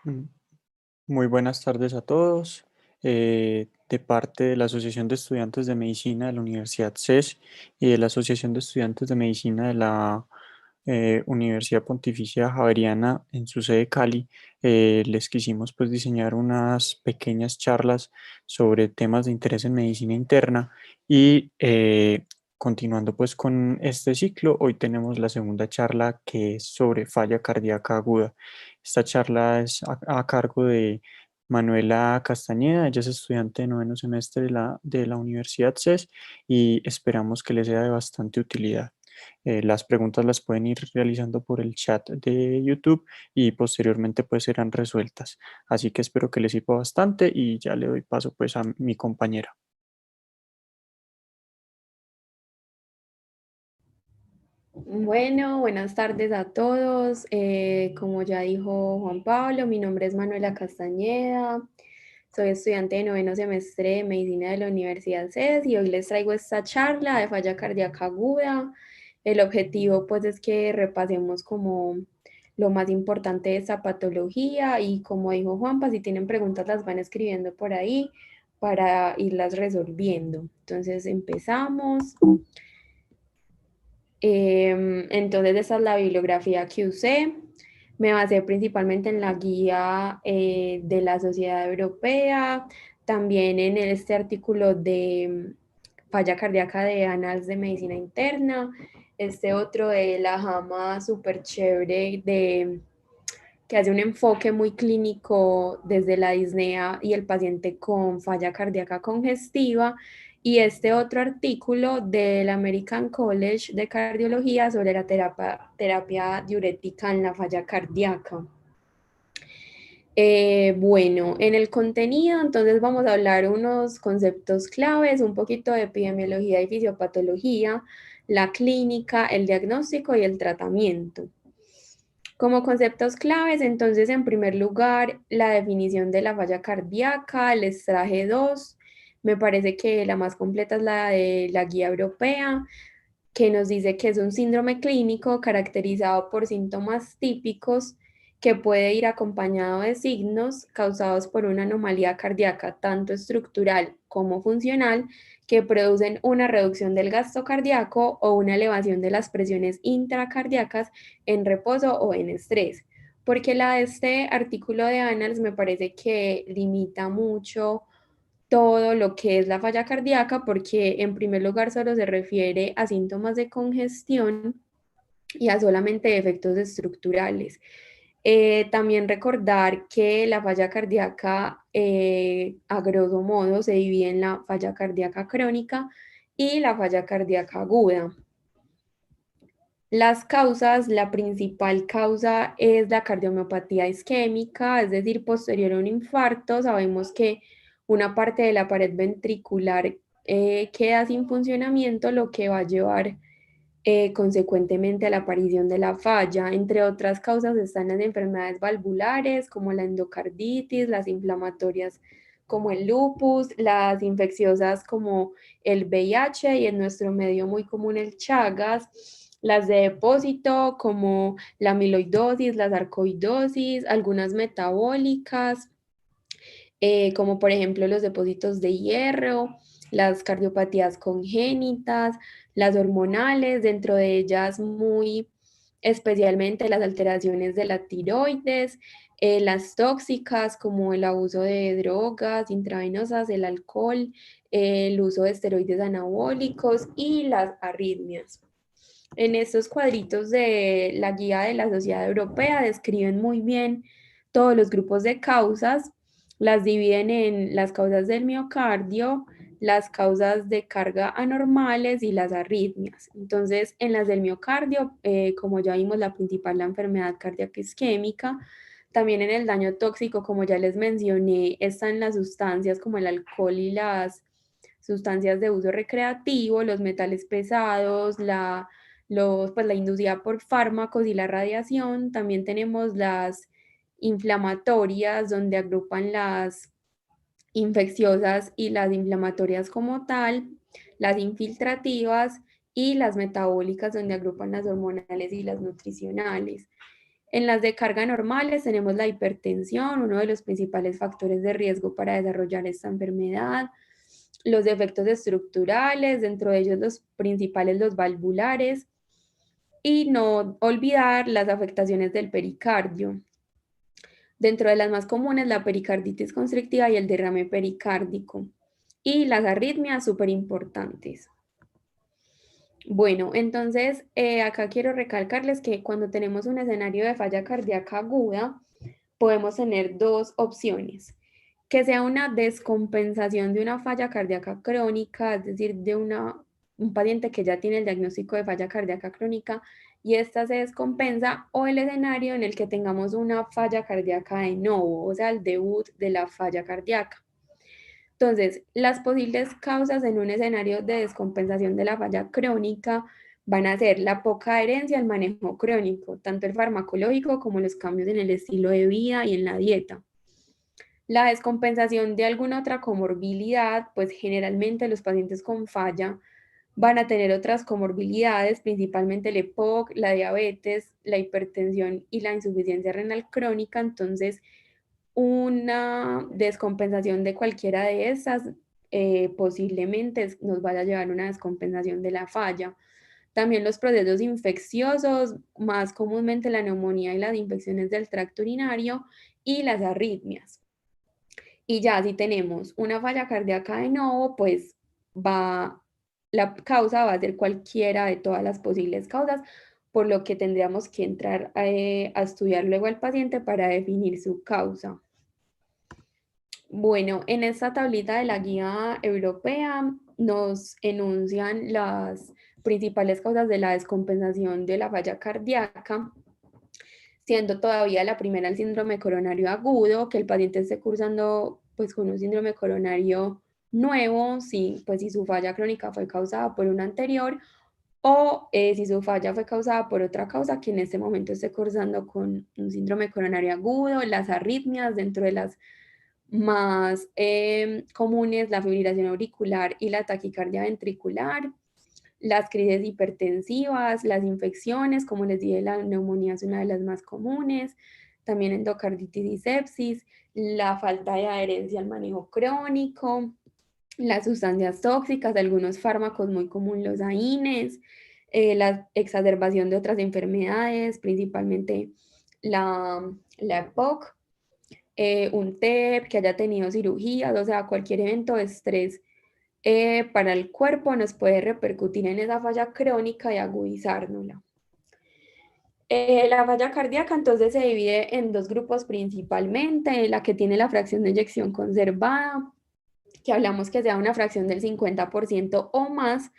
Mm, Muy buenas tardes a todos. De parte de la Asociación de Estudiantes de Medicina de la Universidad CES y de la Asociación de Estudiantes de Medicina de la Universidad Pontificia Javeriana en su sede Cali, les quisimos pues diseñar unas pequeñas charlas sobre temas de interés en medicina interna y continuando pues con este ciclo, hoy tenemos la segunda charla que es sobre falla cardíaca aguda. Esta charla es a cargo de Manuela Castañeda. Ella es estudiante de noveno semestre de la Universidad CES y esperamos que les sea de bastante utilidad. Las preguntas las pueden ir realizando por el chat de YouTube y posteriormente pues serán resueltas. Así que espero que les sirva bastante y ya le doy paso pues a mi compañera. Bueno, buenas tardes a todos. Como ya dijo Juan Pablo, mi nombre es Manuela Castañeda. Soy estudiante de noveno semestre de medicina de la Universidad CES y hoy les traigo esta charla de falla cardíaca aguda. El objetivo pues es que repasemos como lo más importante de esta patología y como dijo Juanpa, si tienen preguntas las van escribiendo por ahí para irlas resolviendo. Entonces empezamos. Entonces, esa es la bibliografía que usé. Me basé principalmente en la guía de la Sociedad Europea, también en este artículo de falla cardíaca de Annals de Medicina Interna, este otro de la JAMA súper chévere que hace un enfoque muy clínico desde la disnea y el paciente con falla cardíaca congestiva, y este otro artículo del American College de Cardiología sobre la terapia diurética en la falla cardíaca. Bueno, en el contenido entonces vamos a hablar unos conceptos claves, un poquito de epidemiología y fisiopatología, la clínica, el diagnóstico y el tratamiento. Como conceptos claves, entonces, en primer lugar, la definición de la falla cardíaca, les traje dos. Me parece que la más completa es la de la guía europea, que nos dice que es un síndrome clínico caracterizado por síntomas típicos que puede ir acompañado de signos causados por una anomalía cardíaca, tanto estructural como funcional, que producen una reducción del gasto cardíaco o una elevación de las presiones intracardíacas en reposo o en estrés. Porque la de este artículo de Annals me parece que limita mucho todo lo que es la falla cardíaca, porque en primer lugar solo se refiere a síntomas de congestión y a solamente efectos estructurales. También recordar que la falla cardíaca, a grosso modo, se divide en la falla cardíaca crónica y la falla cardíaca aguda. Las causas, la principal causa es la cardiomiopatía isquémica, es decir, posterior a un infarto. Sabemos que una parte de la pared ventricular queda sin funcionamiento, lo que va a llevar consecuentemente a la aparición de la falla. Entre otras causas están las enfermedades valvulares, como la endocarditis, las inflamatorias como el lupus, las infecciosas como el VIH y en nuestro medio muy común el Chagas, las de depósito como la amiloidosis, la sarcoidosis, algunas metabólicas, como por ejemplo los depósitos de hierro, las cardiopatías congénitas, las hormonales, dentro de ellas muy especialmente las alteraciones de la tiroides, las tóxicas como el abuso de drogas intravenosas, el alcohol, el uso de esteroides anabólicos y las arritmias. En estos cuadritos de la guía de la Sociedad Europea describen muy bien todos los grupos de causas, las dividen en las causas del miocardio, las causas de carga anormales y las arritmias. Entonces, en las del miocardio, como ya vimos, la principal, la enfermedad cardíaca isquémica. También en el daño tóxico, como ya les mencioné, están las sustancias como el alcohol y las sustancias de uso recreativo, los metales pesados, pues la industria por fármacos y la radiación. También tenemos las inflamatorias, donde agrupan las infecciosas y las inflamatorias como tal, las infiltrativas y las metabólicas, donde agrupan las hormonales y las nutricionales. En las de carga normales tenemos la hipertensión, uno de los principales factores de riesgo para desarrollar esta enfermedad, los defectos estructurales, dentro de ellos los principales, los valvulares, y no olvidar las afectaciones del pericardio. Dentro de las más comunes, la pericarditis constrictiva y el derrame pericárdico. Y las arritmias súper importantes. Bueno, entonces acá quiero recalcarles que cuando tenemos un escenario de falla cardíaca aguda, podemos tener dos opciones: que sea una descompensación de una falla cardíaca crónica, es decir, de un paciente que ya tiene el diagnóstico de falla cardíaca crónica y esta se descompensa, o el escenario en el que tengamos una falla cardíaca de novo, o sea, el debut de la falla cardíaca. Entonces, las posibles causas en un escenario de descompensación de la falla crónica van a ser la poca adherencia al manejo crónico, tanto el farmacológico como los cambios en el estilo de vida y en la dieta. La descompensación de alguna otra comorbilidad, pues generalmente los pacientes con falla van a tener otras comorbilidades, principalmente el EPOC, la diabetes, la hipertensión y la insuficiencia renal crónica. Entonces, una descompensación de cualquiera de esas posiblemente nos vaya a llevar a una descompensación de la falla. También los procesos infecciosos, más comúnmente la neumonía y las infecciones del tracto urinario, y las arritmias. Y ya si tenemos una falla cardíaca de nuevo, pues la causa va a ser cualquiera de todas las posibles causas, por lo que tendríamos que entrar a estudiar luego al paciente para definir su causa. Bueno, en esta tablita de la guía europea nos enuncian las principales causas de la descompensación de la falla cardíaca, siendo todavía la primera el síndrome coronario agudo, que el paciente esté cursando pues con un síndrome coronario nuevo, pues si su falla crónica fue causada por una anterior, o si su falla fue causada por otra causa, que en este momento esté cursando con un síndrome coronario agudo. Las arritmias, dentro de las más comunes, la fibrilación auricular y la taquicardia ventricular, las crisis hipertensivas, las infecciones, como les dije, la neumonía es una de las más comunes, también endocarditis y sepsis, la falta de adherencia al manejo crónico, las sustancias tóxicas, algunos fármacos muy comunes, los AINES, la exacerbación de otras enfermedades, principalmente la EPOC, un TEP, que haya tenido cirugías, o sea, cualquier evento de estrés para el cuerpo nos puede repercutir en esa falla crónica y agudizárnosla. La falla cardíaca entonces se divide en dos grupos principalmente: la que tiene la fracción de eyección conservada, que hablamos que sea una fracción del 50% o más,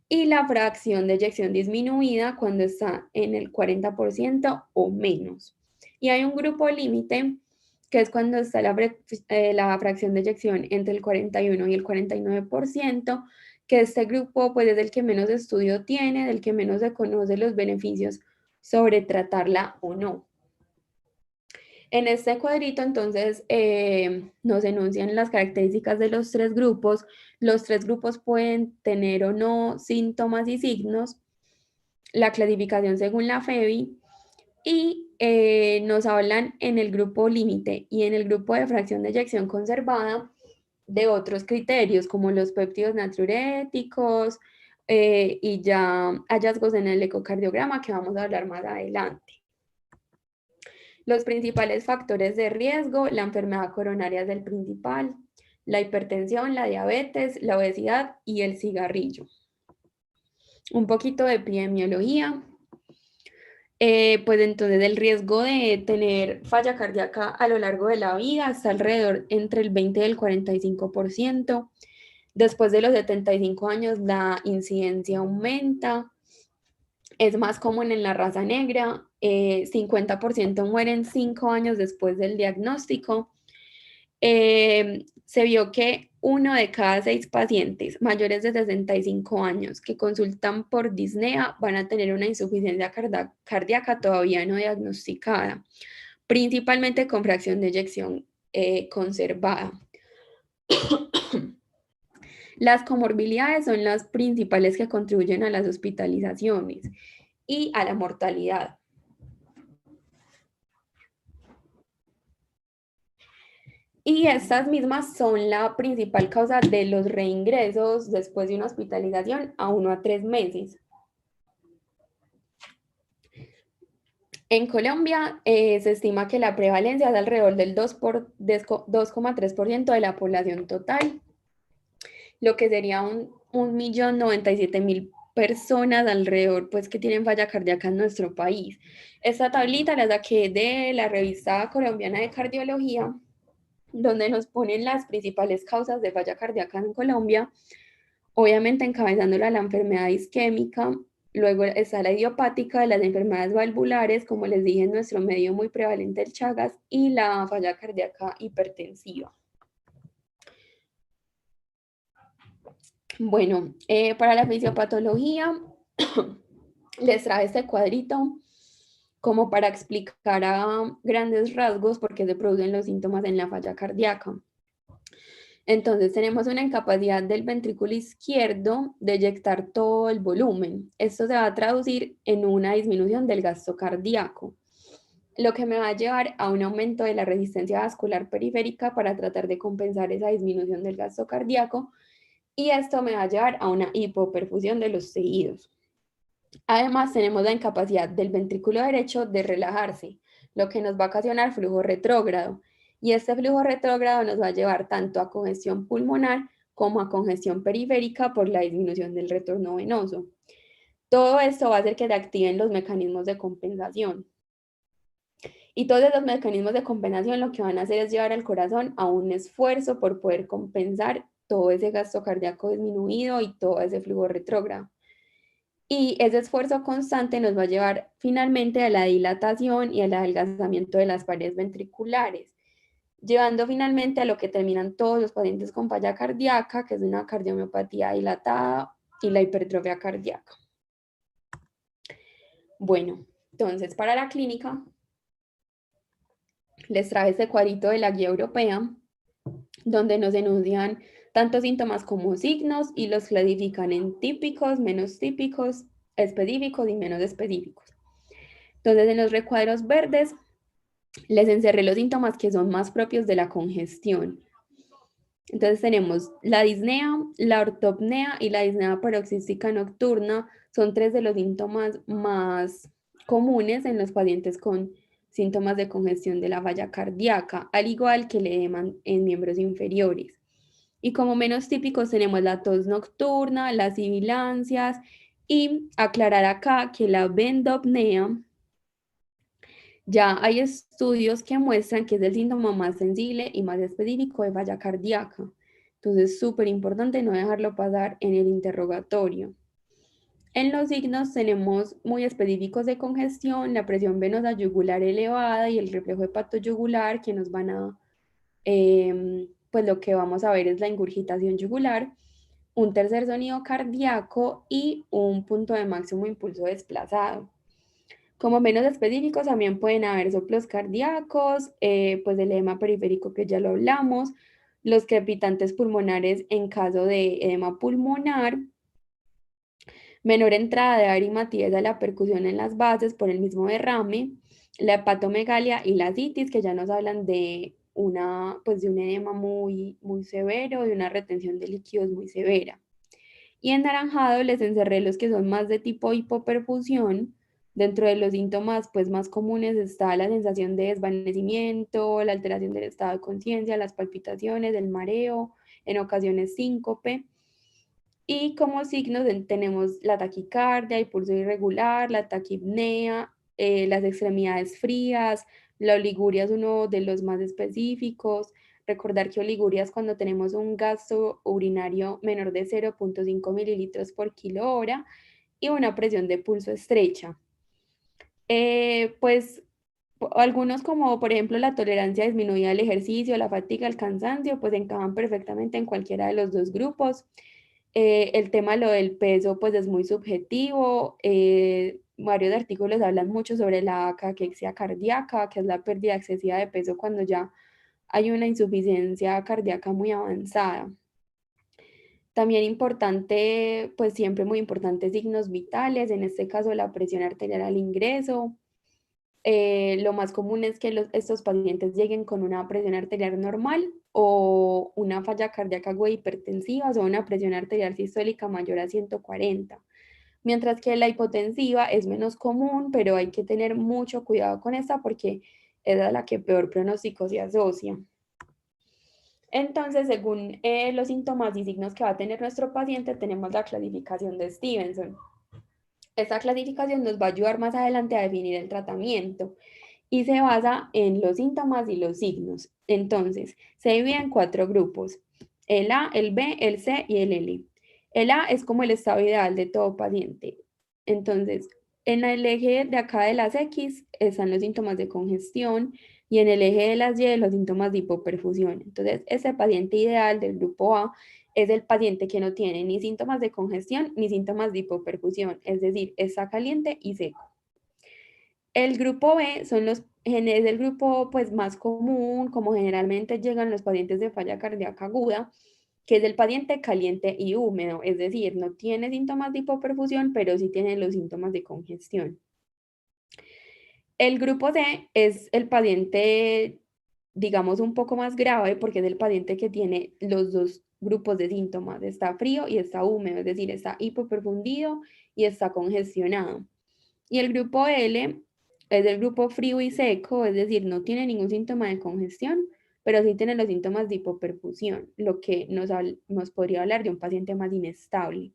y la fracción de eyección disminuida cuando está en el 40% o menos. Y hay un grupo límite, que es cuando está la fracción de eyección entre el 41 y el 49%, que este grupo pues es el que menos estudio tiene, del que menos se conoce los beneficios sobre tratarla o no. En este cuadrito, entonces, nos enuncian las características de los tres grupos. Los tres grupos pueden tener o no síntomas y signos, la clasificación según la FEBI, y nos hablan en el grupo límite y en el grupo de fracción de eyección conservada de otros criterios, como los péptidos natriuréticos y ya hallazgos en el ecocardiograma, que vamos a hablar más adelante. Los principales factores de riesgo: la enfermedad coronaria es el principal, la hipertensión, la diabetes, la obesidad y el cigarrillo. Un poquito de epidemiología. Pues entonces el riesgo de tener falla cardíaca a lo largo de la vida está alrededor entre el 20 y el 45%. Después de los 75 años la incidencia aumenta. Es más común en la raza negra, 50% mueren 5 años después del diagnóstico. Se vio que 1 de cada 6 pacientes mayores de 65 años que consultan por disnea van a tener una insuficiencia cardíaca todavía no diagnosticada, principalmente con fracción de eyección conservada. Las comorbilidades son las principales que contribuyen a las hospitalizaciones y a la mortalidad. Y estas mismas son la principal causa de los reingresos después de una hospitalización a 1 a 3 meses. En Colombia se estima que la prevalencia es alrededor del 2,3% de la población total, lo que sería 1.097.000 personas alrededor, pues que tienen falla cardíaca en nuestro país. Esta tablita la saqué de la revista colombiana de cardiología, donde nos ponen las principales causas de falla cardíaca en Colombia, obviamente encabezándola la enfermedad isquémica. Luego está la idiopática de las enfermedades valvulares, como les dije, en nuestro medio muy prevalente el Chagas, y la falla cardíaca hipertensiva. Bueno, para la fisiopatología, les traje este cuadrito como para explicar a grandes rasgos por qué se producen los síntomas en la falla cardíaca. Entonces tenemos una incapacidad del ventrículo izquierdo de eyectar todo el volumen. Esto se va a traducir en una disminución del gasto cardíaco, lo que me va a llevar a un aumento de la resistencia vascular periférica para tratar de compensar esa disminución del gasto cardíaco, y esto me va a llevar a una hipoperfusión de los tejidos. Además, tenemos la incapacidad del ventrículo derecho de relajarse, lo que nos va a ocasionar flujo retrógrado. Y este flujo retrógrado nos va a llevar tanto a congestión pulmonar como a congestión periférica por la disminución del retorno venoso. Todo esto va a hacer que se activen los mecanismos de compensación. Y todos esos mecanismos de compensación lo que van a hacer es llevar al corazón a un esfuerzo por poder compensar todo ese gasto cardíaco disminuido y todo ese flujo retrógrado. Y ese esfuerzo constante nos va a llevar finalmente a la dilatación y al adelgazamiento de las paredes ventriculares, llevando finalmente a lo que terminan todos los pacientes con falla cardíaca, que es una cardiomiopatía dilatada y la hipertrofia cardíaca. Bueno, entonces para la clínica les traje este cuadrito de la guía europea, donde nos enuncian tanto síntomas como signos y los clasifican en típicos, menos típicos, específicos y menos específicos. Entonces, en los recuadros verdes les encerré los síntomas que son más propios de la congestión. Entonces tenemos la disnea, la ortopnea y la disnea paroxística nocturna. Son tres de los síntomas más comunes en los pacientes con síntomas de congestión de la falla cardíaca, al igual que el edema en miembros inferiores. Y como menos típicos tenemos la tos nocturna, las sibilancias, y aclarar acá que la bendopnea ya hay estudios que muestran que es el síntoma más sensible y más específico de falla cardíaca. Entonces, súper importante no dejarlo pasar en el interrogatorio. En los signos tenemos muy específicos de congestión, la presión venosa yugular elevada y el reflejo hepatoyugular, que nos van a, pues lo que vamos a ver es la ingurgitación yugular, un tercer sonido cardíaco y un punto de máximo impulso desplazado. Como menos específicos también pueden haber soplos cardíacos, pues el edema periférico que ya lo hablamos, los crepitantes pulmonares en caso de edema pulmonar, menor entrada de aire y matidez a la percusión en las bases por el mismo derrame, la hepatomegalia y la citis, que ya nos hablan de pues de un edema muy, muy severo, de una retención de líquidos muy severa. Y en naranjado les encerré los que son más de tipo hipoperfusión. Dentro de los síntomas pues, más comunes está la sensación de desvanecimiento, la alteración del estado de conciencia, las palpitaciones, el mareo, en ocasiones síncope. Y como signos tenemos la taquicardia, el pulso irregular, la taquipnea, las extremidades frías, la oliguria es uno de los más específicos. Recordar que oliguria es cuando tenemos un gasto urinario menor de 0,5 mililitros por kilo hora y una presión de pulso estrecha. Pues algunos como por ejemplo la tolerancia disminuida al ejercicio, la fatiga, el cansancio, pues encajan perfectamente en cualquiera de los dos grupos. El tema lo del peso pues es muy subjetivo. Varios artículos hablan mucho sobre la caquexia cardíaca, que es la pérdida excesiva de peso cuando ya hay una insuficiencia cardíaca muy avanzada. También importante, pues siempre muy importante, signos vitales, en este caso la presión arterial al ingreso, lo más común es que estos pacientes lleguen con una presión arterial normal o una falla cardíaca aguda hipertensiva o una presión arterial sistólica mayor a 140. Mientras que la hipotensiva es menos común, pero hay que tener mucho cuidado con esta porque es a la que peor pronóstico se asocia. Entonces, según los síntomas y signos que va a tener nuestro paciente, tenemos la clasificación de Stevenson. Esta clasificación nos va a ayudar más adelante a definir el tratamiento y se basa en los síntomas y los signos. Entonces, se divide en 4 grupos: el A, el B, el C y el L. El A es como el estado ideal de todo paciente. Entonces, en el eje de acá de las X están los síntomas de congestión y en el eje de las Y los síntomas de hipoperfusión. Entonces, ese paciente ideal del grupo A es el paciente que no tiene ni síntomas de congestión ni síntomas de hipoperfusión, es decir, está caliente y seco. El grupo B es el grupo pues, más común, como generalmente llegan los pacientes de falla cardíaca aguda, que es el paciente caliente y húmedo, es decir, no tiene síntomas de hipoperfusión, pero sí tiene los síntomas de congestión. El grupo C es el paciente, digamos, un poco más grave porque es el paciente que tiene los dos grupos de síntomas, está frío y está húmedo, es decir, está hipoperfundido y está congestionado. Y el grupo L es el grupo frío y seco, es decir, no tiene ningún síntoma de congestión, pero sí tiene los síntomas de hipoperfusión, lo que nos podría hablar de un paciente más inestable.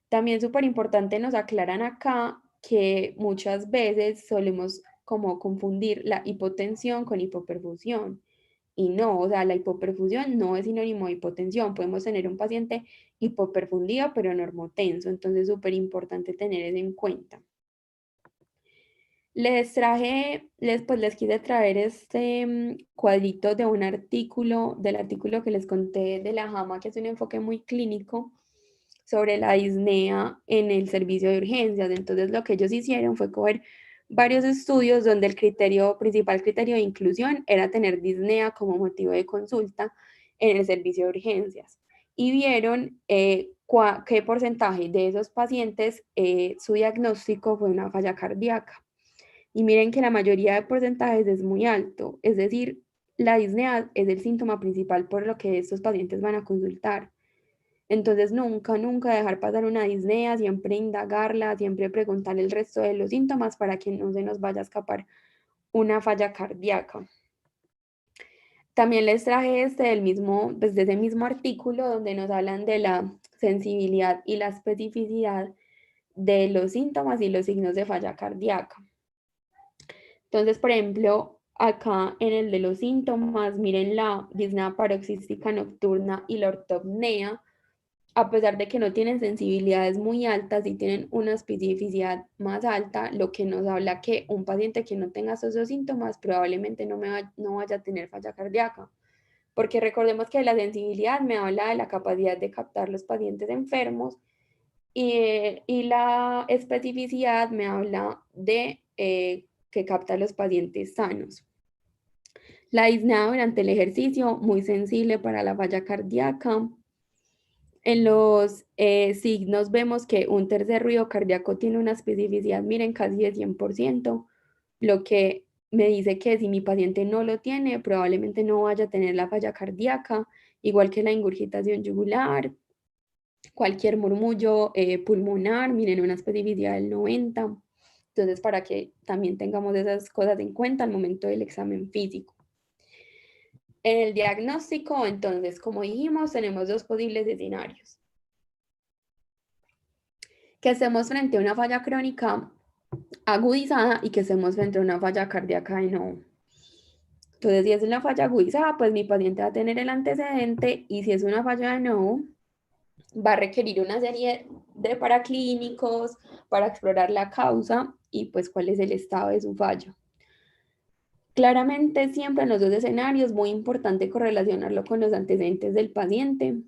También súper importante nos aclaran acá que muchas veces solemos como confundir la hipotensión con hipoperfusión. Y no, o sea, la hipoperfusión no es sinónimo de hipotensión. Podemos tener un paciente hipoperfundido, pero normotenso. Entonces, súper importante tener eso en cuenta. Les quise traer este cuadrito de un artículo, del artículo que les conté de la JAMA, que es un enfoque muy clínico sobre la disnea en el servicio de urgencias. Entonces, lo que ellos hicieron fue coger varios estudios donde el principal criterio de inclusión era tener disnea como motivo de consulta en el servicio de urgencias. Y vieron qué porcentaje de esos pacientes su diagnóstico fue una falla cardíaca. Y miren que la mayoría de porcentajes es muy alto, es decir, la disnea es el síntoma principal por lo que estos pacientes van a consultar. Entonces, nunca dejar pasar una disnea, siempre indagarla, siempre preguntar el resto de los síntomas para que no se nos vaya a escapar una falla cardíaca. También les traje desde ese mismo artículo donde nos hablan de la sensibilidad y la especificidad de los síntomas y los signos de falla cardíaca. Entonces, por ejemplo, acá en el de los síntomas, miren la disnea paroxística nocturna y la ortopnea, a pesar de que no tienen sensibilidades muy altas y tienen una especificidad más alta, lo que nos habla que un paciente que no tenga esos dos síntomas probablemente no vaya a tener falla cardíaca. Porque recordemos que la sensibilidad me habla de la capacidad de captar los pacientes enfermos y la especificidad me habla de que capta los pacientes sanos. La disnea durante el ejercicio, muy sensible para la falla cardíaca. En los signos vemos que un tercer ruido cardíaco tiene una especificidad, miren, casi de 100%, lo que me dice que si mi paciente no lo tiene, probablemente no vaya a tener la falla cardíaca, igual que la ingurgitación yugular, cualquier murmullo pulmonar, miren, una especificidad del 90%. Entonces, para que también tengamos esas cosas en cuenta al momento del examen físico. En el diagnóstico, entonces, como dijimos, tenemos dos posibles escenarios. Que estemos frente a una falla crónica agudizada y que estemos frente a una falla cardíaca de nuevo. Entonces, si es una falla agudizada, pues mi paciente va a tener el antecedente y si es una falla de nuevo, va a requerir una serie de paraclínicos para explorar la causa y pues cuál es el estado de su fallo. Claramente, siempre en los dos escenarios, muy importante correlacionarlo con los antecedentes del paciente,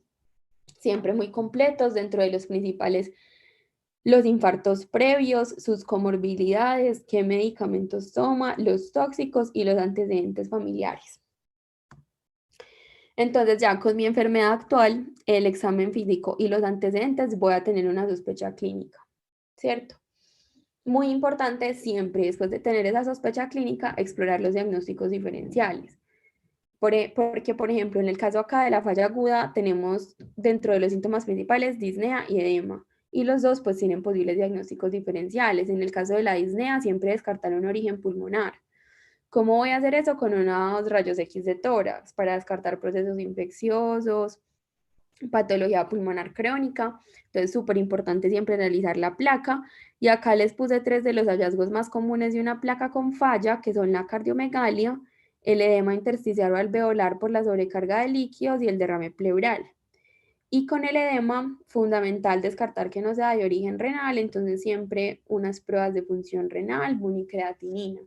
siempre muy completos dentro de los principales, los infartos previos, sus comorbilidades, qué medicamentos toma, los tóxicos y los antecedentes familiares. Entonces ya con mi enfermedad actual, el examen físico y los antecedentes voy a tener una sospecha clínica, ¿cierto? muy importante siempre, después de tener esa sospecha clínica, explorar los diagnósticos diferenciales. Porque, por ejemplo, en el caso acá de la falla aguda, tenemos dentro de los síntomas principales disnea y edema. Y los dos pues tienen posibles diagnósticos diferenciales. En el caso de la disnea, siempre descartar un origen pulmonar. ¿Cómo voy a hacer eso? Con unos rayos X de tórax para descartar procesos infecciosos, patología pulmonar crónica. Entonces, súper importante siempre realizar la placa. Y acá les puse tres de los hallazgos más comunes de una placa con falla, que son la cardiomegalia, el edema intersticial o alveolar por la sobrecarga de líquidos y el derrame pleural. Y con el edema, fundamental descartar que no sea de origen renal, entonces siempre unas pruebas de función renal, bunicreatinina.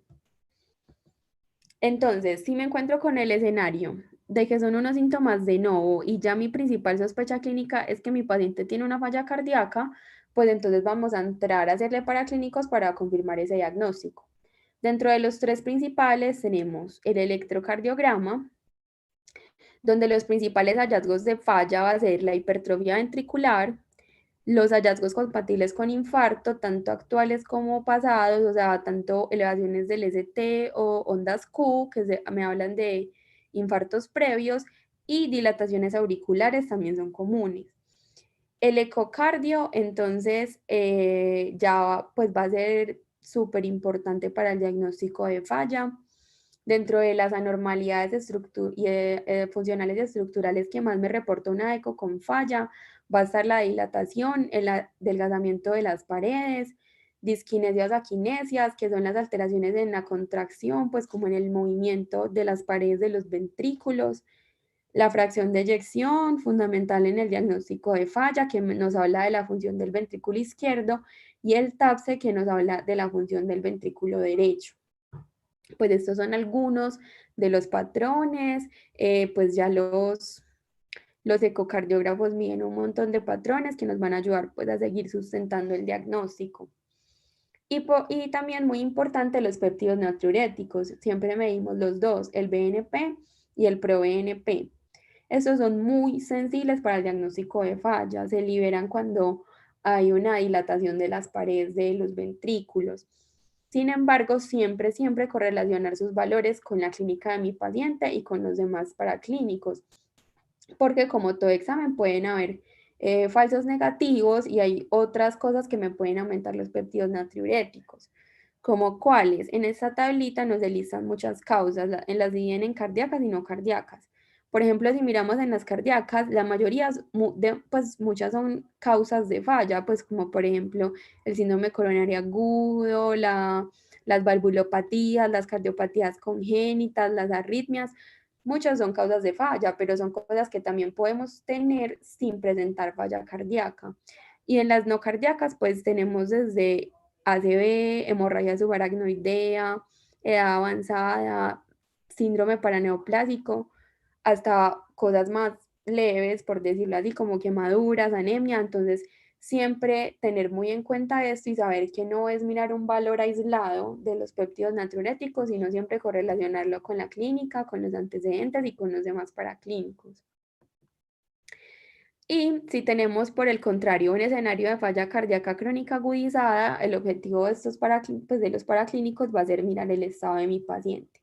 Entonces, si me encuentro con el escenario de que son unos síntomas de novo y ya mi principal sospecha clínica es que mi paciente tiene una falla cardíaca, pues entonces vamos a entrar a hacerle paraclínicos para confirmar ese diagnóstico. Dentro de los tres principales tenemos el electrocardiograma, donde los principales hallazgos de falla va a ser la hipertrofia ventricular, los hallazgos compatibles con infarto, tanto actuales como pasados, o sea, tanto elevaciones del ST o ondas Q, me hablan de infartos previos, y dilataciones auriculares también son comunes. El ecocardio, entonces, ya pues va a ser súper importante para el diagnóstico de falla. Dentro de las anormalidades funcionales y estructurales que más me reporta una eco con falla, va a estar la dilatación, el adelgazamiento de las paredes, disquinesias o aquinesias, que son las alteraciones en la contracción, pues como en el movimiento de las paredes de los ventrículos, la fracción de eyección, fundamental en el diagnóstico de falla, que nos habla de la función del ventrículo izquierdo, y el TAPSE, que nos habla de la función del ventrículo derecho. Pues estos son algunos de los patrones, pues ya los ecocardiógrafos miden un montón de patrones que nos van a ayudar pues a seguir sustentando el diagnóstico. Y también muy importante los péptidos natriuréticos, siempre medimos los dos, el BNP y el proBNP. Estos son muy sensibles para el diagnóstico de falla, se liberan cuando hay una dilatación de las paredes de los ventrículos. Sin embargo, siempre correlacionar sus valores con la clínica de mi paciente y con los demás paraclínicos, porque como todo examen pueden haber falsos negativos y hay otras cosas que me pueden aumentar los péptidos natriuréticos. ¿Como cuáles? En esta tablita nos listan muchas causas, en las dividen en cardíacas y no cardíacas. Por ejemplo, si miramos en las cardíacas, la mayoría, pues muchas son causas de falla, pues como por ejemplo el síndrome coronario agudo, las valvulopatías, las cardiopatías congénitas, las arritmias, muchas son causas de falla, pero son cosas que también podemos tener sin presentar falla cardíaca. Y en las no cardíacas, pues tenemos desde ACV, hemorragia subaracnoidea, edad avanzada, síndrome paraneoplásico, hasta cosas más leves, por decirlo así, como quemaduras, anemia. Entonces, siempre tener muy en cuenta esto y saber que no es mirar un valor aislado de los péptidos natriuréticos, sino siempre correlacionarlo con la clínica, con los antecedentes y con los demás paraclínicos. Y si tenemos, por el contrario, un escenario de falla cardíaca crónica agudizada, el objetivo de pues de los paraclínicos va a ser mirar el estado de mi paciente.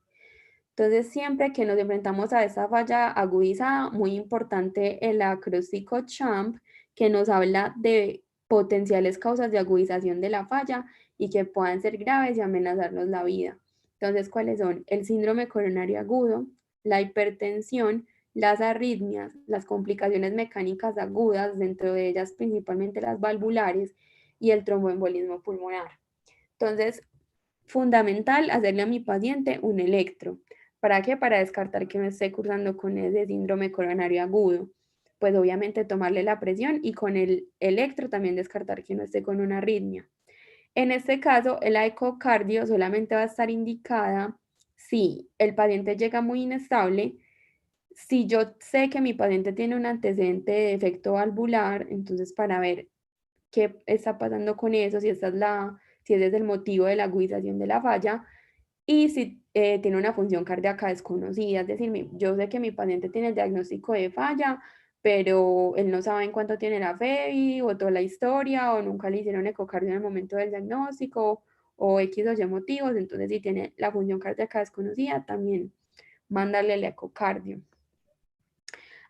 Entonces, siempre que nos enfrentamos a esta falla agudizada, muy importante el acróstico CHAMP, que nos habla de potenciales causas de agudización de la falla y que puedan ser graves y amenazarnos la vida. Entonces, ¿cuáles son? El síndrome coronario agudo, la hipertensión, las arritmias, las complicaciones mecánicas agudas, dentro de ellas principalmente las valvulares, y el tromboembolismo pulmonar. Entonces, fundamental hacerle a mi paciente un electro. ¿Para qué? Para descartar que me esté cursando con ese síndrome coronario agudo. Pues obviamente tomarle la presión y con el electro también descartar que no esté con una arritmia. En este caso, la ecocardio solamente va a estar indicada si el paciente llega muy inestable, si yo sé que mi paciente tiene un antecedente de defecto valvular, entonces para ver qué está pasando con eso, si ese es el motivo de la agudización de la falla, y si tiene una función cardíaca desconocida, es decir, yo sé que mi paciente tiene el diagnóstico de falla, pero él no sabe en cuánto tiene la FEBI, o toda la historia, o nunca le hicieron ecocardio en el momento del diagnóstico, o X o Y motivos. Entonces, si tiene la función cardíaca desconocida, también mandarle el ecocardio.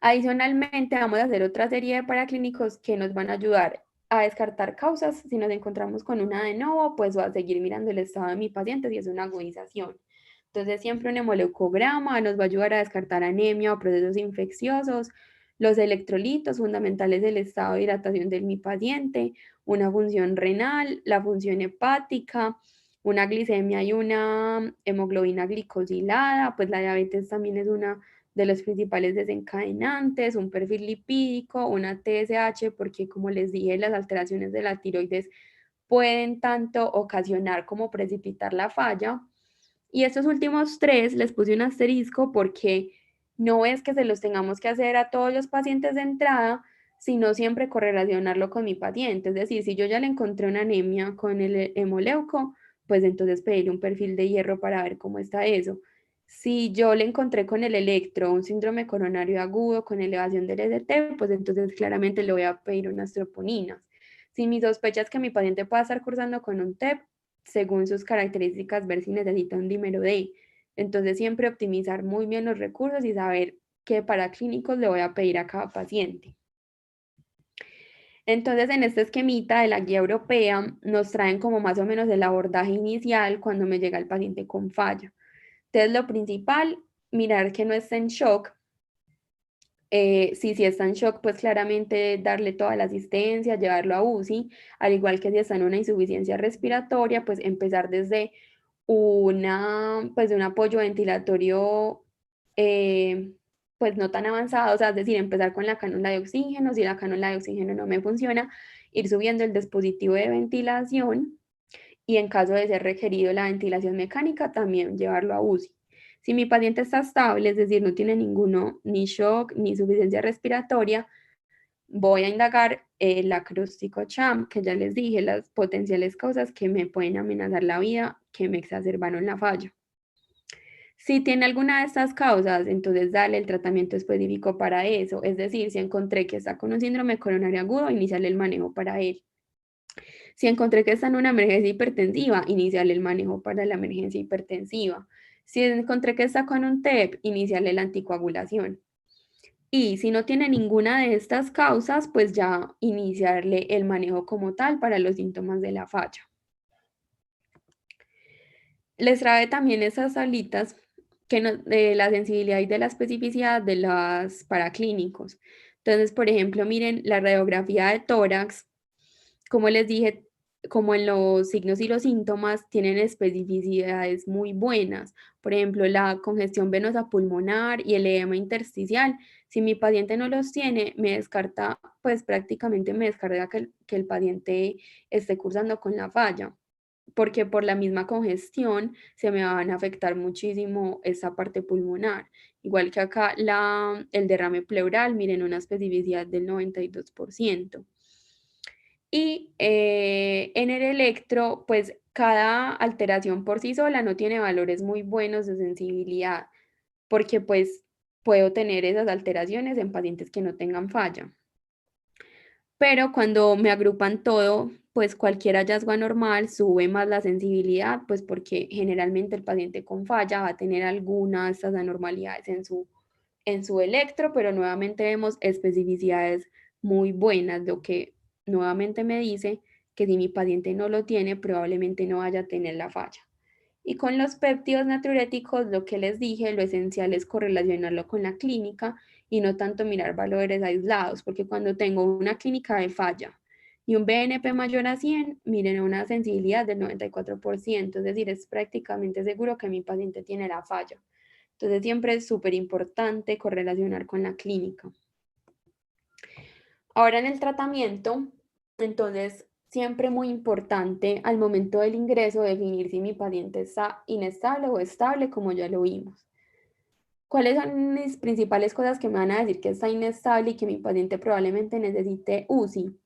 Adicionalmente, vamos a hacer otra serie de paraclínicos que nos van a ayudar a descartar causas. Si nos encontramos con una de nuevo, pues voy a seguir mirando el estado de mi paciente si es una agudización. Entonces, siempre un hemoleucograma nos va a ayudar a descartar anemia o procesos infecciosos, los electrolitos fundamentales del estado de hidratación de mi paciente, una función renal, la función hepática, una glicemia y una hemoglobina glicosilada, pues la diabetes también es una de los principales desencadenantes, un perfil lipídico, una TSH, porque como les dije, las alteraciones de la tiroides pueden tanto ocasionar como precipitar la falla. Y estos últimos tres les puse un asterisco porque no es que se los tengamos que hacer a todos los pacientes de entrada, sino siempre correlacionarlo con mi paciente. Es decir, si yo ya le encontré una anemia con el hemoleuco, pues entonces pedirle un perfil de hierro para ver cómo está eso. Si yo le encontré con el electro un síndrome coronario agudo con elevación del EDT, pues entonces claramente le voy a pedir unas troponinas. Si mi sospecha es que mi paciente pueda estar cursando con un TEP, según sus características, ver si necesita un dímero D. Entonces, siempre optimizar muy bien los recursos y saber qué paraclínicos le voy a pedir a cada paciente. Entonces, en este esquemita de la guía europea, nos traen como más o menos el abordaje inicial cuando me llega el paciente con falla. Entonces, lo principal, mirar que no esté en shock. Si está en shock, pues claramente darle toda la asistencia, llevarlo a UCI, al igual que si está en una insuficiencia respiratoria, pues empezar desde pues de un apoyo ventilatorio pues no tan avanzado, o sea, es decir, empezar con la cánula de oxígeno, si la cánula de oxígeno no me funciona, ir subiendo el dispositivo de ventilación y en caso de ser requerido la ventilación mecánica, también llevarlo a UCI. Si mi paciente está estable, es decir, no tiene ninguno, ni shock, ni insuficiencia respiratoria, voy a indagar el acróstico CHAM, que ya les dije, las potenciales causas que me pueden amenazar la vida, que me exacerbaron la falla. Si tiene alguna de estas causas, entonces dale el tratamiento específico para eso. Es decir, si encontré que está con un síndrome coronario agudo, iniciarle el manejo para él. Si encontré que está en una emergencia hipertensiva, iniciarle el manejo para la emergencia hipertensiva. Si encontré que está con un TEP, iniciarle la anticoagulación. Y si no tiene ninguna de estas causas, pues ya iniciarle el manejo como tal para los síntomas de la falla. Les trae también esas tablitas de la sensibilidad y de la especificidad de los paraclínicos. Entonces, por ejemplo, miren la radiografía de tórax, como les dije, como en los signos y los síntomas, tienen especificidades muy buenas. Por ejemplo, la congestión venosa pulmonar y el edema intersticial. Si mi paciente no los tiene, me descarta, pues prácticamente me descarga que el paciente esté cursando con la falla, porque por la misma congestión se me van a afectar muchísimo esa parte pulmonar. Igual que acá el derrame pleural, miren, una especificidad del 92%. Y en el electro, pues cada alteración por sí sola no tiene valores muy buenos de sensibilidad, porque pues puedo tener esas alteraciones en pacientes que no tengan falla. Pero cuando me agrupan todo, pues cualquier hallazgo anormal sube más la sensibilidad, pues porque generalmente el paciente con falla va a tener alguna de estas anormalidades en su electro, pero nuevamente vemos especificidades muy buenas, lo que nuevamente me dice que si mi paciente no lo tiene, probablemente no vaya a tener la falla. Y con los péptidos natriuréticos, lo que les dije, lo esencial es correlacionarlo con la clínica y no tanto mirar valores aislados, porque cuando tengo una clínica de falla y un BNP mayor a 100, miren una sensibilidad del 94%, es decir, es prácticamente seguro que mi paciente tiene la falla. Entonces siempre es súper importante correlacionar con la clínica. Ahora en el tratamiento, entonces siempre muy importante al momento del ingreso definir si mi paciente está inestable o estable, como ya lo vimos. ¿Cuáles son mis principales cosas que me van a decir que está inestable y que mi paciente probablemente necesite UCI?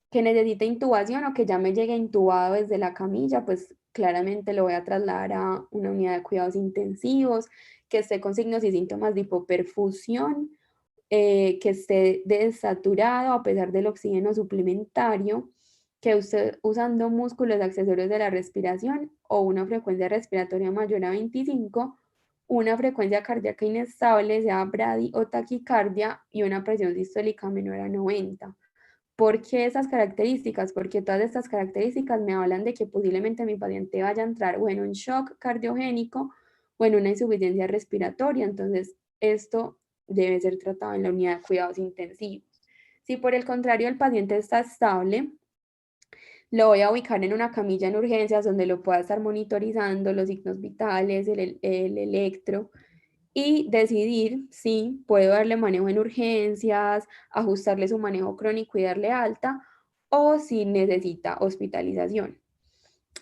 Que necesite intubación o que ya me llegue intubado desde la camilla, pues claramente lo voy a trasladar a una unidad de cuidados intensivos, que esté con signos y síntomas de hipoperfusión que esté desaturado a pesar del oxígeno suplementario, que usted usando músculos accesorios de la respiración o una frecuencia respiratoria mayor a 25, una frecuencia cardíaca inestable, sea bradi o taquicardia, y una presión sistólica menor a 90. ¿Por qué esas características? Porque todas estas características me hablan de que posiblemente mi paciente vaya a entrar o en un shock cardiogénico o en una insuficiencia respiratoria. Entonces, esto debe ser tratado en la unidad de cuidados intensivos. Si por el contrario el paciente está estable, lo voy a ubicar en una camilla en urgencias donde lo pueda estar monitorizando los signos vitales, el electro, y decidir si puedo darle manejo en urgencias, ajustarle su manejo crónico y darle alta, o si necesita hospitalización.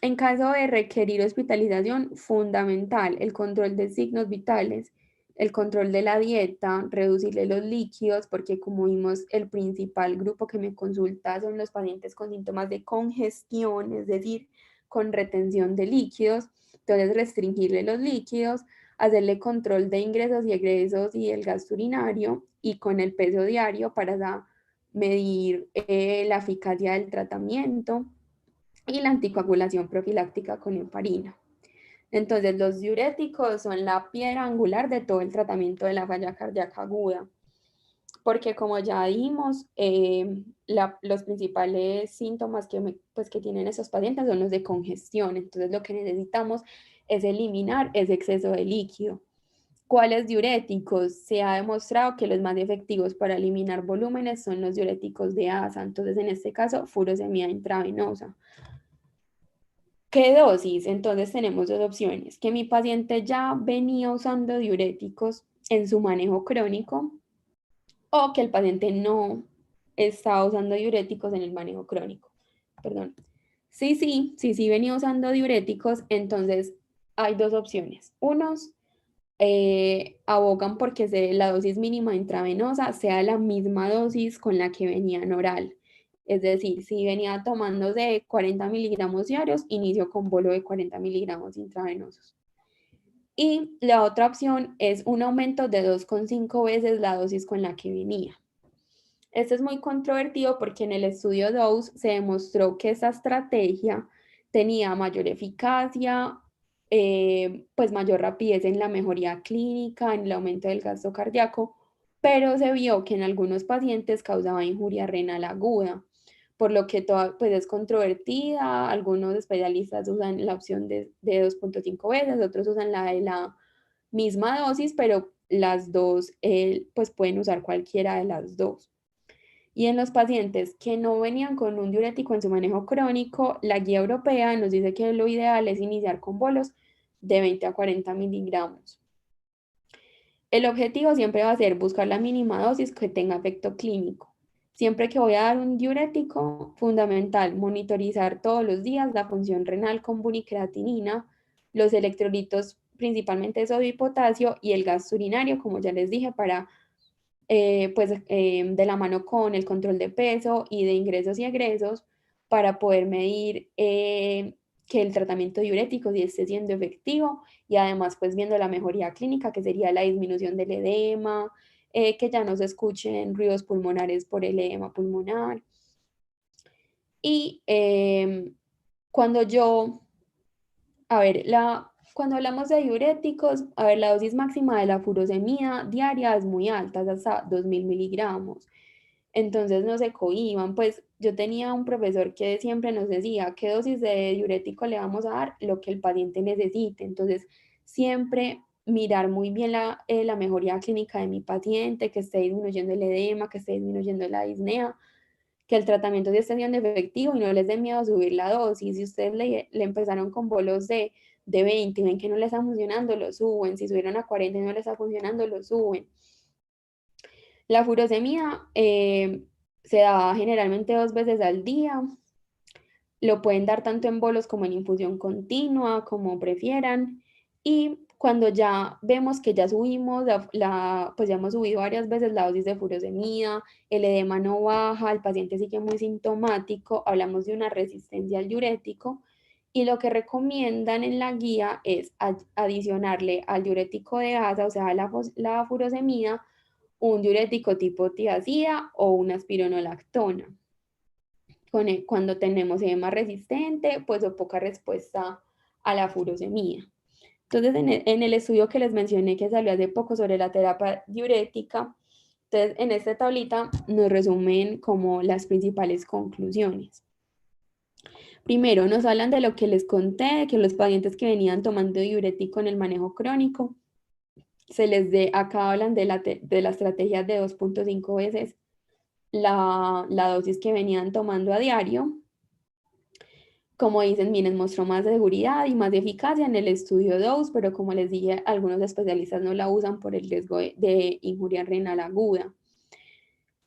En caso de requerir hospitalización, fundamental el control de signos vitales, el control de la dieta, reducirle los líquidos, porque como vimos, el principal grupo que me consulta son los pacientes con síntomas de congestión, es decir, con retención de líquidos. Entonces, restringirle los líquidos, hacerle control de ingresos y egresos y el gasto urinario, y con el peso diario para medir la eficacia del tratamiento, y la anticoagulación profiláctica con heparina. Entonces, los diuréticos son la piedra angular de todo el tratamiento de la falla cardíaca aguda, porque como ya dijimos, los principales síntomas pues, que tienen esos pacientes son los de congestión. Entonces, lo que necesitamos es eliminar ese exceso de líquido. ¿Cuáles diuréticos? Se ha demostrado que los más efectivos para eliminar volúmenes son los diuréticos de ASA. Entonces, en este caso, furosemida intravenosa. ¿Qué dosis? Entonces tenemos dos opciones: que mi paciente ya venía usando diuréticos en su manejo crónico, o que el paciente no estaba usando diuréticos en el manejo crónico. Perdón. Sí, venía usando diuréticos, entonces hay dos opciones. Unos abogan porque la dosis mínima intravenosa sea la misma dosis con la que venía en oral. Es decir, si venía tomándose 40 miligramos diarios, inicio con bolo de 40 miligramos intravenosos. Y la otra opción es un aumento de 2,5 veces la dosis con la que venía. Esto es muy controvertido porque en el estudio DOSE se demostró que esta estrategia tenía mayor eficacia, pues mayor rapidez en la mejoría clínica, en el aumento del gasto cardíaco, pero se vio que en algunos pacientes causaba injuria renal aguda, por lo que pues es controvertida. Algunos especialistas usan la opción de 2,5 veces, otros usan la de la misma dosis, pero las dos, pues pueden usar cualquiera de las dos. Y en los pacientes que no venían con un diurético en su manejo crónico, la guía europea nos dice que lo ideal es iniciar con bolos de 20 a 40 miligramos. El objetivo siempre va a ser buscar la mínima dosis que tenga efecto clínico. Siempre que voy a dar un diurético, fundamental monitorizar todos los días la función renal con buricreatinina, los electrolitos, principalmente sodio y potasio, y el gasto urinario, como ya les dije, para pues de la mano con el control de peso y de ingresos y egresos, para poder medir que el tratamiento diurético sí esté siendo efectivo, y además pues viendo la mejoría clínica, que sería la disminución del edema, que ya no se escuchen ruidos pulmonares por el edema pulmonar. Y cuando yo, a ver, cuando hablamos de diuréticos, a ver, la dosis máxima de la furosemida diaria es muy alta, es hasta 2.000 miligramos. Entonces no se cohíban. Pues yo tenía un profesor que siempre nos decía qué dosis de diurético le vamos a dar, lo que el paciente necesite. Entonces, siempre mirar muy bien la mejoría clínica de mi paciente, que esté disminuyendo el edema, que esté disminuyendo la disnea, que el tratamiento sí esté siendo efectivo, y no les dé miedo subir la dosis. Si ustedes le empezaron con bolos de 20 y ven que no les está funcionando, lo suben. Si subieron a 40 y no les está funcionando, lo suben. La furosemida se da generalmente 2 veces al día. Lo pueden dar tanto en bolos como en infusión continua, como prefieran. Y cuando ya vemos que ya subimos, pues ya hemos subido varias veces la dosis de furosemida, el edema no baja, el paciente sigue muy sintomático, hablamos de una resistencia al diurético, y lo que recomiendan en la guía es adicionarle al diurético de asa, o sea, la furosemida, un diurético tipo tiazida o una espironolactona. Cuando tenemos edema resistente, pues o poca respuesta a la furosemida. Entonces, en el estudio que les mencioné que salió hace poco sobre la terapia diurética, entonces en esta tablita nos resumen como las principales conclusiones. Primero, nos hablan de lo que les conté, que los pacientes que venían tomando diurético en el manejo crónico, acá hablan de la estrategia de 2.5 veces la dosis que venían tomando a diario. Como dicen, miren, mostró más seguridad y más eficacia en el estudio DOSE, pero como les dije, algunos especialistas no la usan por el riesgo de injuria renal aguda.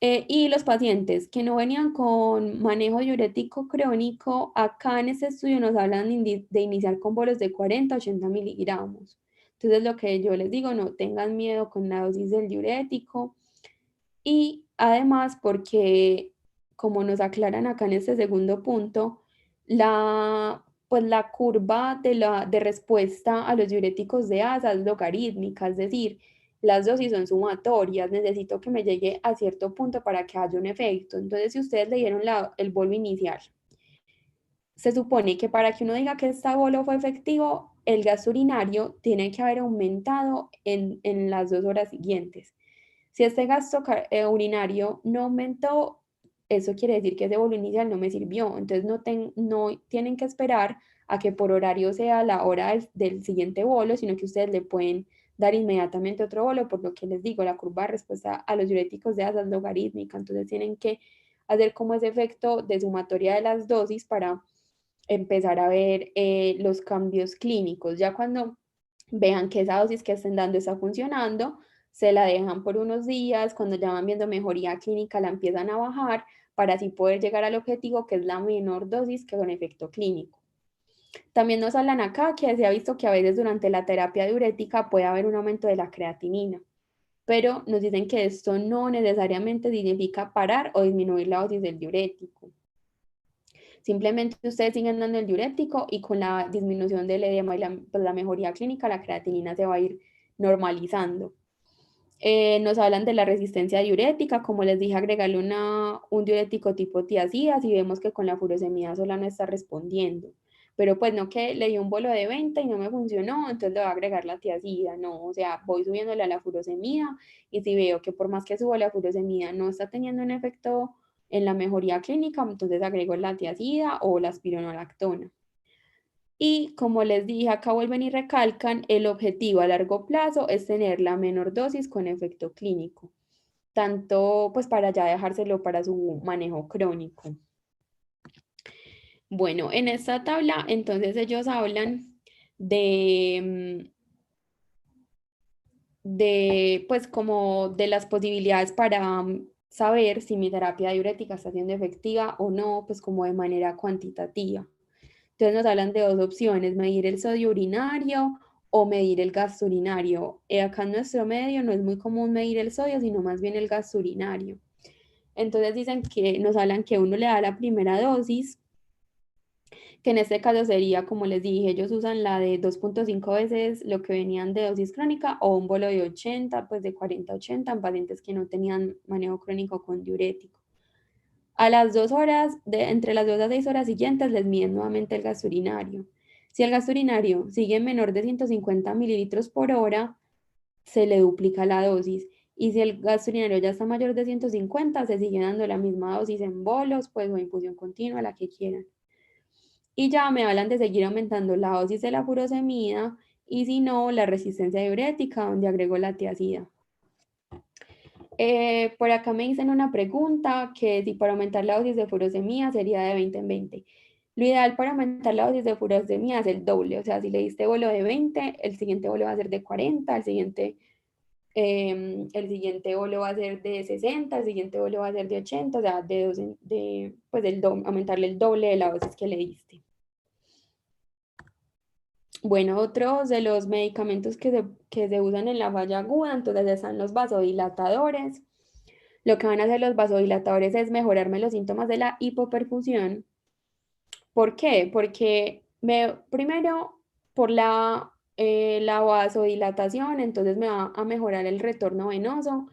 Y los pacientes que no venían con manejo diurético crónico, acá en este estudio nos hablan de iniciar con bolos de 40 a 80 miligramos. Entonces, lo que yo les digo, no tengan miedo con la dosis del diurético. Y además, porque como nos aclaran acá en este segundo punto, pues la curva de respuesta a los diuréticos de ASA es logarítmica, es decir, las dosis son sumatorias, necesito que me llegue a cierto punto para que haya un efecto. Entonces, si ustedes le dieron el bolo inicial, se supone que para que uno diga que este bolo fue efectivo, el gasto urinario tiene que haber aumentado en las 2 horas siguientes. Si este gasto urinario no aumentó, eso quiere decir que ese bolo inicial no me sirvió. Entonces no tienen que esperar a que por horario sea la hora del siguiente bolo, sino que ustedes le pueden dar inmediatamente otro bolo, por lo que les digo, la curva de respuesta a los diuréticos de ASA es logarítmica. Entonces tienen que hacer como ese efecto de sumatoria de las dosis para empezar a ver los cambios clínicos. Ya cuando vean que esa dosis que estén dando está funcionando, se la dejan por unos días, cuando ya van viendo mejoría clínica la empiezan a bajar para así poder llegar al objetivo que es la menor dosis que con efecto clínico. También nos hablan acá que se ha visto que a veces durante la terapia diurética puede haber un aumento de la creatinina, pero nos dicen que esto no necesariamente significa parar o disminuir la dosis del diurético. Simplemente ustedes siguen dando el diurético y con la disminución del edema y pues, la mejoría clínica, la creatinina se va a ir normalizando. Nos hablan de la resistencia diurética, como les dije, agregarle un diurético tipo tiazida si vemos que con la furosemida sola no está respondiendo. Pero pues no que le di un bolo de 20 y no me funcionó, entonces le voy a agregar la tiazida, no, o sea, voy subiéndole a la furosemida y si veo que por más que subo la furosemida no está teniendo un efecto en la mejoría clínica, entonces agrego la tiazida o la espironolactona. Y como les dije, acá vuelven y recalcan, el objetivo a largo plazo es tener la menor dosis con efecto clínico, tanto pues para ya dejárselo para su manejo crónico. Bueno, en esta tabla entonces ellos hablan de pues como de las posibilidades para saber si mi terapia diurética está siendo efectiva o no, pues como de manera cuantitativa. Entonces nos hablan de dos opciones, medir el sodio urinario o medir el gasto urinario. Acá en nuestro medio no es muy común medir el sodio, sino más bien el gasto urinario. Entonces dicen que nos hablan que uno le da la primera dosis, que en este caso sería, como les dije, ellos usan la de 2.5 veces lo que venían de dosis crónica o un bolo de 80, pues de 40 a 80 en pacientes que no tenían manejo crónico con diurético. A las 2 horas, entre las 2 a 6 horas siguientes, les miden nuevamente el gasto urinario. Si el gasto urinario sigue menor de 150 mililitros por hora, se le duplica la dosis. Y si el gasto urinario ya está mayor de 150, se sigue dando la misma dosis en bolos, pues o infusión continua, la que quieran. Y ya me hablan de seguir aumentando la dosis de la furosemida y si no, la resistencia diurética, donde agrego la tiazida. Por acá me dicen una pregunta que si para aumentar la dosis de furosemida sería de 20 en 20. Lo ideal para aumentar la dosis de furosemida es el doble, o sea, si le diste bolo de 20, el siguiente bolo va a ser de 40, el siguiente bolo va a ser de 60, el siguiente bolo va a ser de 80, o sea, pues aumentarle el doble de la dosis que le diste. Bueno, otros de los medicamentos que se usan en la falla aguda, entonces están los vasodilatadores. Lo que van a hacer los vasodilatadores es mejorarme los síntomas de la hipoperfusión. ¿Por qué? Porque primero, por la vasodilatación, entonces me va a mejorar el retorno venoso,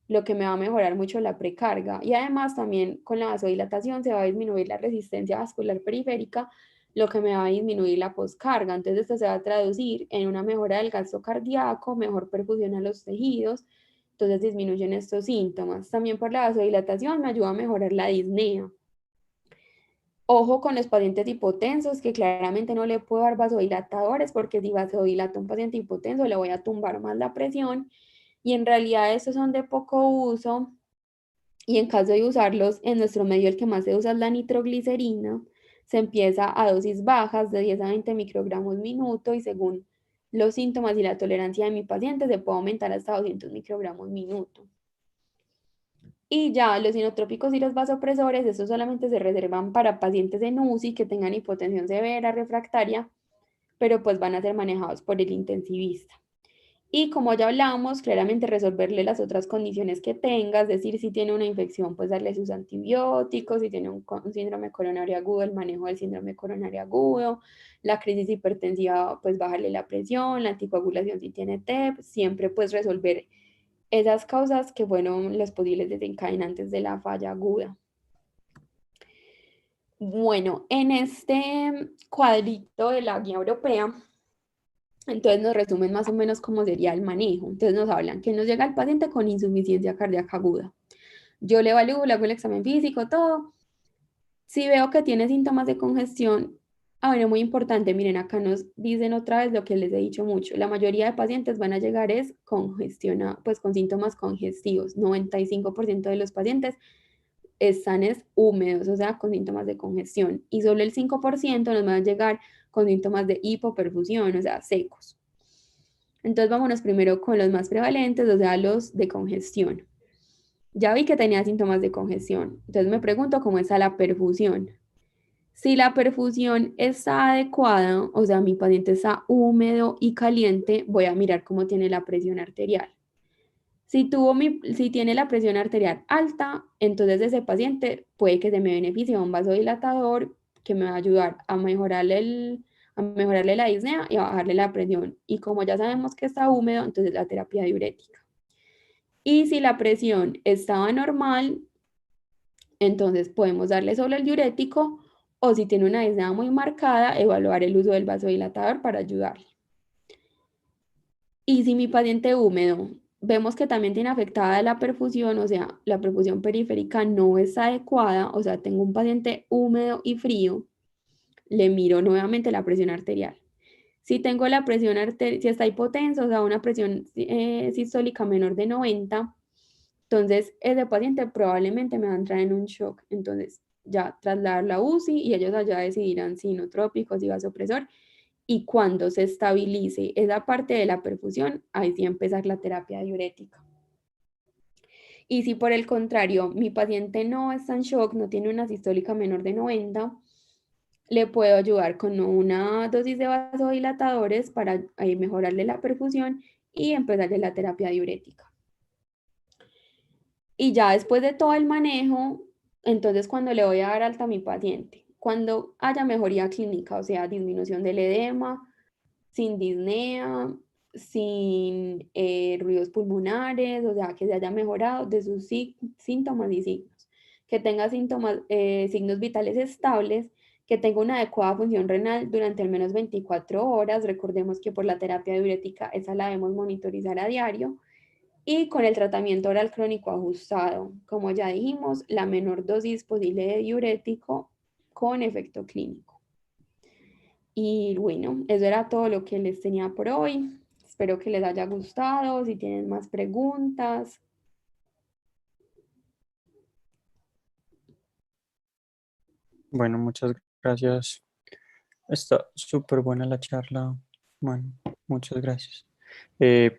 lo que me va a mejorar mucho la precarga. Y además también con la vasodilatación se va a disminuir la resistencia vascular periférica, lo que me va a disminuir la poscarga. Entonces esto se va a traducir en una mejora del gasto cardíaco, mejor perfusión a los tejidos, entonces disminuyen estos síntomas. También por la vasodilatación me ayuda a mejorar la disnea. Ojo con los pacientes hipotensos, que claramente no le puedo dar vasodilatadores porque si vasodilato a un paciente hipotenso le voy a tumbar más la presión y en realidad estos son de poco uso y en caso de usarlos en nuestro medio el que más se usa es la nitroglicerina, se empieza a dosis bajas de 10 a 20 microgramos minuto y según los síntomas y la tolerancia de mi paciente se puede aumentar hasta 200 microgramos minuto. Y ya los inotrópicos y los vasopresores, estos solamente se reservan para pacientes en UCI que tengan hipotensión severa refractaria, pero pues van a ser manejados por el intensivista. Y como ya hablamos, claramente resolverle las otras condiciones que tenga, es decir, si tiene una infección, pues darle sus antibióticos, si tiene un síndrome coronario agudo, el manejo del síndrome coronario agudo, la crisis hipertensiva, pues bajarle la presión, la anticoagulación si tiene TEP, siempre pues resolver esas causas que fueron los posibles desencadenantes de la falla aguda. Bueno, en este cuadrito de la guía europea, entonces nos resumen más o menos cómo sería el manejo. Entonces nos hablan que nos llega el paciente con insuficiencia cardíaca aguda. Yo le evalúo, le hago el examen físico, todo. Si veo que tiene síntomas de congestión, bueno, muy importante, miren, acá nos dicen otra vez lo que les he dicho mucho. La mayoría de pacientes van a llegar es pues con síntomas congestivos. 95% de los pacientes están es húmedos, o sea, con síntomas de congestión. Y solo el 5% nos van a llegar con síntomas de hipoperfusión, o sea, secos. Entonces vámonos primero con los más prevalentes, o sea, los de congestión. Ya vi que tenía síntomas de congestión, entonces me pregunto cómo está la perfusión. Si la perfusión está adecuada, o sea, mi paciente está húmedo y caliente, voy a mirar cómo tiene la presión arterial. Si tiene la presión arterial alta, entonces ese paciente puede que se me beneficie un vasodilatador que me va a ayudar a mejorarle la disnea y a bajarle la presión. Y como ya sabemos que está húmedo, entonces la terapia diurética. Y si la presión estaba normal, entonces podemos darle solo el diurético o si tiene una disnea muy marcada, evaluar el uso del vasodilatador para ayudarle. Y si mi paciente húmedo vemos que también tiene afectada la perfusión, o sea, la perfusión periférica no es adecuada, o sea, tengo un paciente húmedo y frío, le miro nuevamente la presión arterial. Si tengo la presión arterial, si está hipotenso, o sea, una presión sistólica menor de 90, entonces ese paciente probablemente me va a entrar en un shock. Entonces ya trasladar la UCI y ellos allá decidirán si inotrópicos, si vasopresor y cuando se estabilice esa parte de la perfusión, ahí sí empezar la terapia diurética. Y si por el contrario mi paciente no está en shock, no tiene una sistólica menor de 90, le puedo ayudar con una dosis de vasodilatadores para mejorarle la perfusión y empezarle la terapia diurética. Y ya después de todo el manejo, entonces cuando le voy a dar alta a mi paciente, cuando haya mejoría clínica, o sea, disminución del edema, sin disnea, sin ruidos pulmonares, o sea, que se haya mejorado de sus síntomas y signos, que tenga signos vitales estables, que tenga una adecuada función renal durante al menos 24 horas. Recordemos que por la terapia diurética esa la debemos monitorizar a diario y con el tratamiento oral crónico ajustado. Como ya dijimos, la menor dosis posible de diurético con efecto clínico. Y bueno, eso era todo lo que les tenía por hoy. Espero que les haya gustado. Si tienen más preguntas. Bueno, muchas gracias. Está súper buena la charla. Bueno, muchas gracias.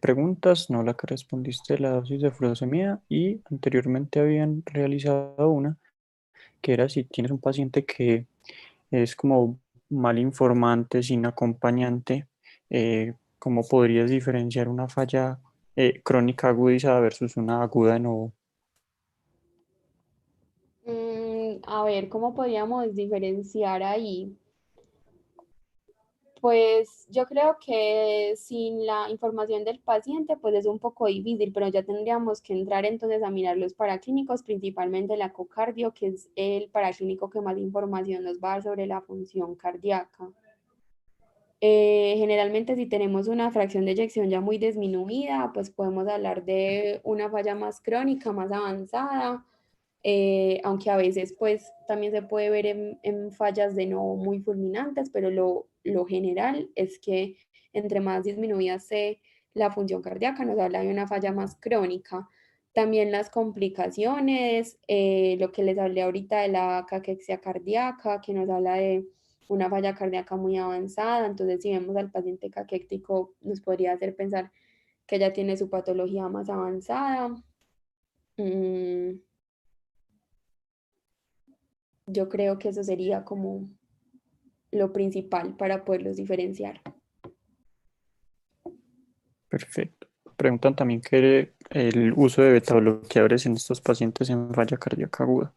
Preguntas, no la que respondiste, la dosis de furosemida y anteriormente habían realizado una que era si tienes un paciente que es como mal informante, sin acompañante, ¿cómo podrías diferenciar una falla crónica agudizada versus una aguda de nuevo? A ver, ¿cómo podríamos diferenciar ahí? Pues yo creo que sin la información del paciente, pues es un poco difícil, pero ya tendríamos que entrar entonces a mirar los paraclínicos, principalmente el ecocardio, que es el paraclínico que más información nos va a dar sobre la función cardíaca. Generalmente si tenemos una fracción de eyección ya muy disminuida, pues podemos hablar de una falla más crónica, más avanzada, aunque a veces pues también se puede ver en fallas de no muy fulminantes, pero lo general es que entre más disminuida esté la función cardíaca, nos habla de una falla más crónica. También las complicaciones, lo que les hablé ahorita de la caquexia cardíaca, que nos habla de una falla cardíaca muy avanzada. Entonces, si vemos al paciente caquéctico, nos podría hacer pensar que ya tiene su patología más avanzada. Mm, yo creo que eso sería como lo principal para poderlos diferenciar. Perfecto. Preguntan también que el uso de beta bloqueadores en estos pacientes en falla cardíaca aguda.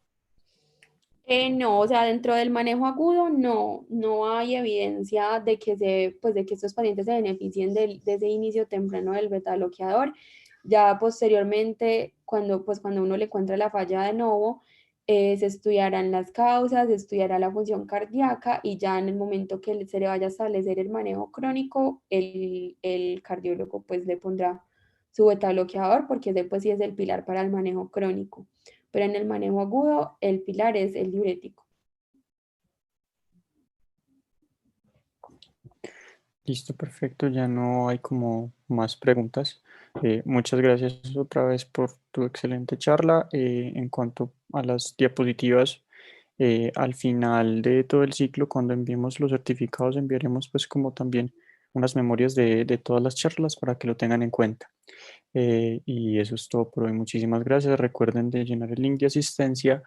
No, o sea, dentro del manejo agudo no hay evidencia de que, pues de que estos pacientes se beneficien de ese inicio temprano del beta bloqueador. Ya posteriormente, cuando uno le encuentra la falla de nuevo, se estudiarán las causas, se estudiará la función cardíaca y ya en el momento que se le vaya a establecer el manejo crónico, el cardiólogo pues le pondrá su beta bloqueador porque ese pues sí es el pilar para el manejo crónico, pero en el manejo agudo el pilar es el diurético. Listo, perfecto. Ya no hay como más preguntas. Muchas gracias otra vez por tu excelente charla. En cuanto a las diapositivas, al final de todo el ciclo, cuando enviemos los certificados, enviaremos pues como también unas memorias de todas las charlas para que lo tengan en cuenta. Y eso es todo por hoy. Muchísimas gracias. Recuerden de llenar el link de asistencia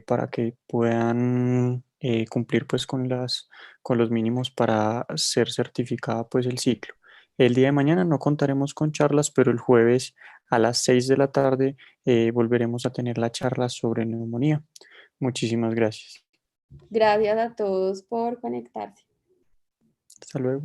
para que puedan cumplir pues con los mínimos para ser certificada pues el ciclo. El día de mañana no contaremos con charlas, pero el jueves a las 6 de la tarde volveremos a tener la charla sobre neumonía. Muchísimas gracias. Gracias a todos por conectarse. Hasta luego.